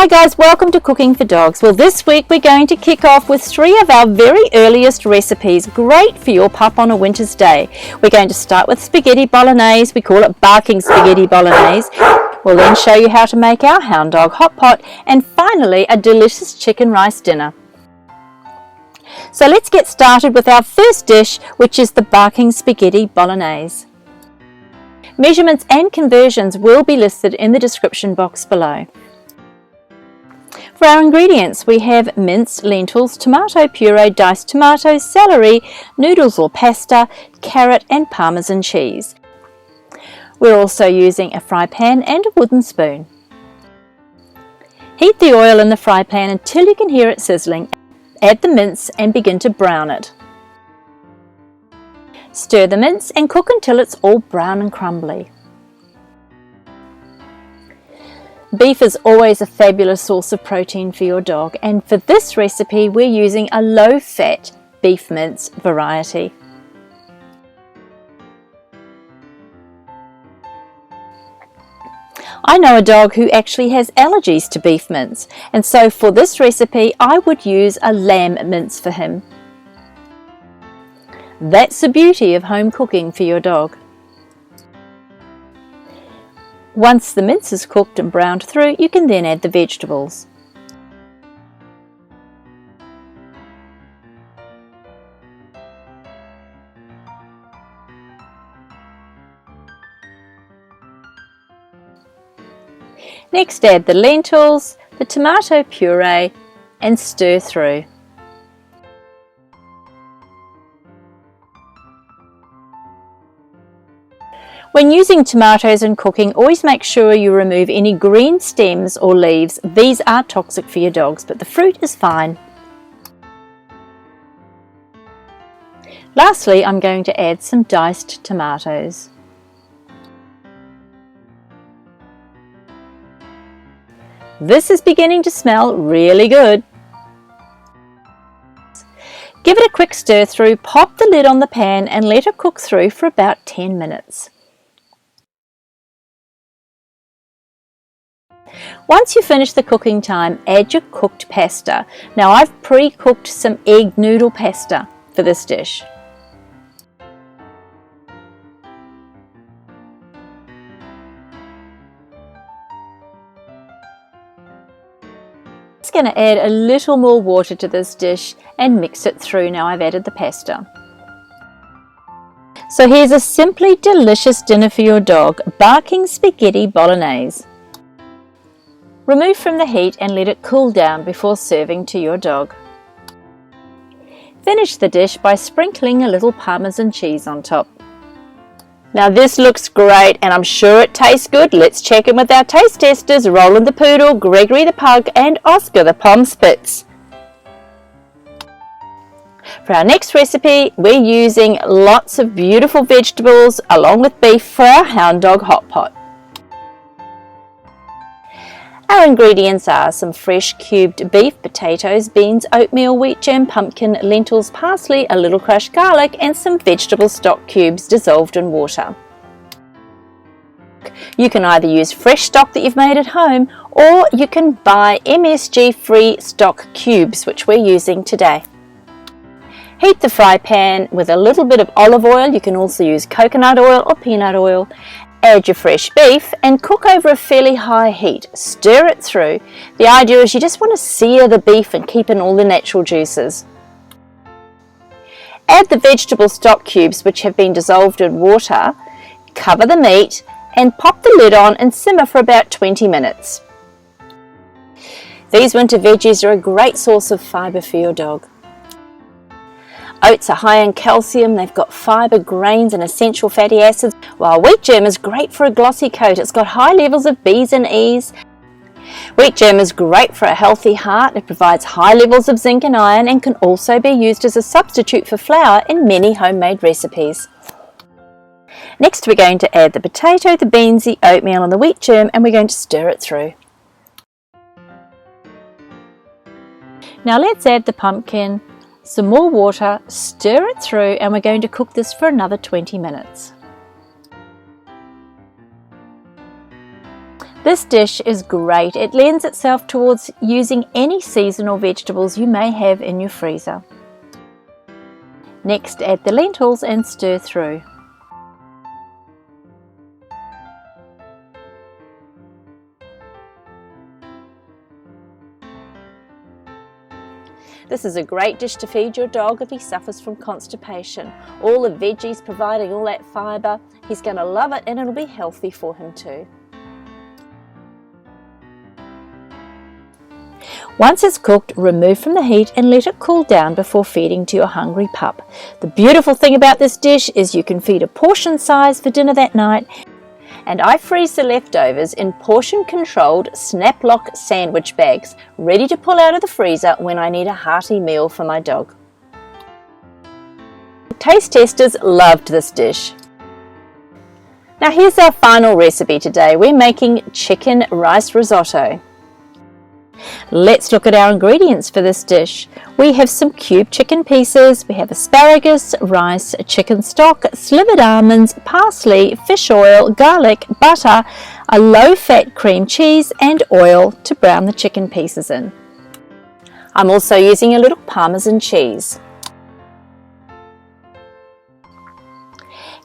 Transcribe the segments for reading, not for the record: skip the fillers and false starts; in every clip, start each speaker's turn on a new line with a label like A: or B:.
A: guys, welcome to Cooking for Dogs. Well, this week we're going to kick off with 3 of our very earliest recipes, great for your pup on a winter's day. We're going to start with spaghetti bolognese. We call it barking spaghetti bolognese. We'll then show you how to make our Hound-dog Hotpot, and finally a delicious chicken rice dinner. So let's get started with our first dish, which is the barking spaghetti bolognese. Measurements and conversions will be listed in the description box below. For our ingredients, we have minced lentils, tomato puree, diced tomatoes, celery, noodles or pasta, carrot and parmesan cheese. We're also using a fry pan and a wooden spoon. Heat the oil in the fry pan until you can hear it sizzling. Add the mince and begin to brown it. Stir the mince and cook until it's all brown and crumbly. Beef is always a fabulous source of protein for your dog, and for this recipe we're using a low-fat beef mince variety. I know a dog who actually has allergies to beef mince, and so for this recipe I would use a lamb mince for him. That's the beauty of home cooking for your dog. Once the mince is cooked and browned through, you can then add the vegetables. Next, add the lentils, the tomato puree, and stir through. When using tomatoes in cooking, always make sure you remove any green stems or leaves. These are toxic for your dogs, but the fruit is fine. Lastly, I'm going to add some diced tomatoes. This is beginning to smell really good. Give it a quick stir through, pop the lid on the pan and let it cook through for about 10 minutes. Once you finish the cooking time, add your cooked pasta. Now I've pre-cooked some egg noodle pasta for this dish. I'm just going to add a little more water to this dish and mix it through now I've added the pasta. So here's a simply delicious dinner for your dog, barking spaghetti bolognese. Remove from the heat and let it cool down before serving to your dog. Finish the dish by sprinkling a little parmesan cheese on top. Now this looks great and I'm sure it tastes good. Let's check in with our taste testers, Roland the Poodle, Gregory the Pug and Oscar the Pom Spitz. For our next recipe, we're using lots of beautiful vegetables along with beef for our Hound-dog Hotpot. Our ingredients are some fresh cubed beef, potatoes, beans, oatmeal, wheat germ, pumpkin, lentils, parsley, a little crushed garlic and some vegetable stock cubes dissolved in water. You can either use fresh stock that you've made at home or you can buy MSG-free stock cubes, which we're using today. Heat the fry pan with a little bit of olive oil. You can also use coconut oil or peanut oil. Add your fresh beef and cook over a fairly high heat. Stir it through. The idea is you just want to sear the beef and keep in all the natural juices. Add the vegetable stock cubes which have been dissolved in water. Cover the meat and pop the lid on and simmer for about 20 minutes. These winter veggies are a great source of fibre for your dog. Oats are high in calcium, they've got fibre, grains and essential fatty acids, while wheat germ is great for a glossy coat. It's got high levels of B's and E's. Wheat germ is great for a healthy heart. It provides high levels of zinc and iron and can also be used as a substitute for flour in many homemade recipes. Next we're going to add the potato, the beans, the oatmeal and the wheat germ and we're going to stir it through. Now let's add the pumpkin, some more water, stir it through and we're going to cook this for another 20 minutes. This dish is great. It lends itself towards using any seasonal vegetables you may have in your freezer. Next, add the lentils and stir through. This is a great dish to feed your dog if he suffers from constipation. All the veggies providing all that fibre, he's going to love it and it'll be healthy for him too. Once it's cooked, remove from the heat and let it cool down before feeding to your hungry pup. The beautiful thing about this dish is you can feed a portion size for dinner that night, and I freeze the leftovers in portion-controlled snap-lock sandwich bags, ready to pull out of the freezer when I need a hearty meal for my dog. Taste testers loved this dish. Now here's our final recipe today. We're making chicken rice risotto. Let's look at our ingredients for this dish. We have some cubed chicken pieces, we have asparagus, rice, chicken stock, slivered almonds, parsley, fish oil, garlic, butter, a low-fat cream cheese and oil to brown the chicken pieces in. I'm also using a little Parmesan cheese.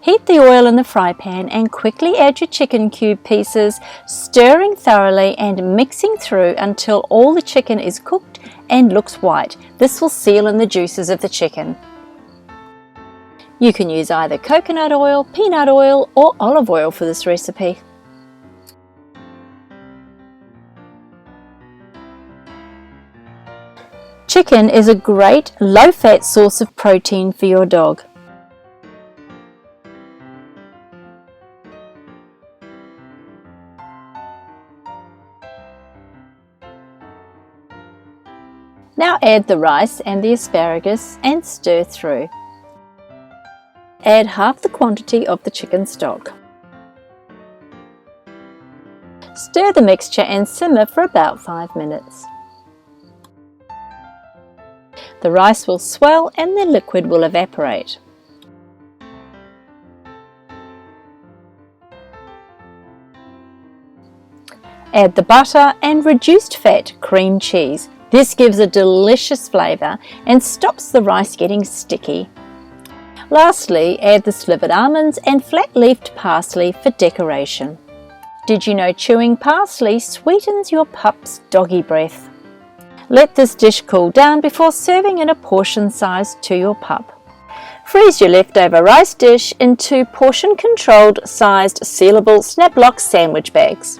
A: Heat the oil in the fry pan and quickly add your chicken cube pieces, stirring thoroughly and mixing through until all the chicken is cooked and looks white. This will seal in the juices of the chicken. You can use either coconut oil, peanut oil or olive oil for this recipe. Chicken is a great low-fat source of protein for your dog. Now add the rice and the asparagus and stir through. Add half the quantity of the chicken stock. Stir the mixture and simmer for about 5 minutes. The rice will swell and the liquid will evaporate. Add the butter and reduced fat cream cheese. This gives a delicious flavour and stops the rice getting sticky. Lastly, add the slivered almonds and flat-leafed parsley for decoration. Did you know chewing parsley sweetens your pup's doggy breath? Let this dish cool down before serving in a portion size to your pup. Freeze your leftover rice dish into portion-controlled sized sealable snap-lock sandwich bags.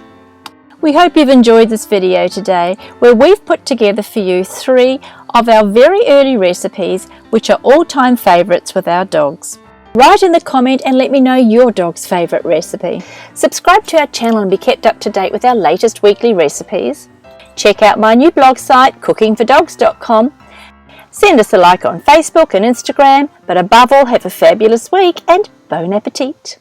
A: We hope you've enjoyed this video today, where we've put together for you 3 of our very early recipes which are all-time favourites with our dogs. Write in the comment and let me know your dog's favourite recipe. Subscribe to our channel and be kept up to date with our latest weekly recipes. Check out my new blog site, cookingfordogs.com. Send us a like on Facebook and Instagram, but above all, have a fabulous week and bon appetit!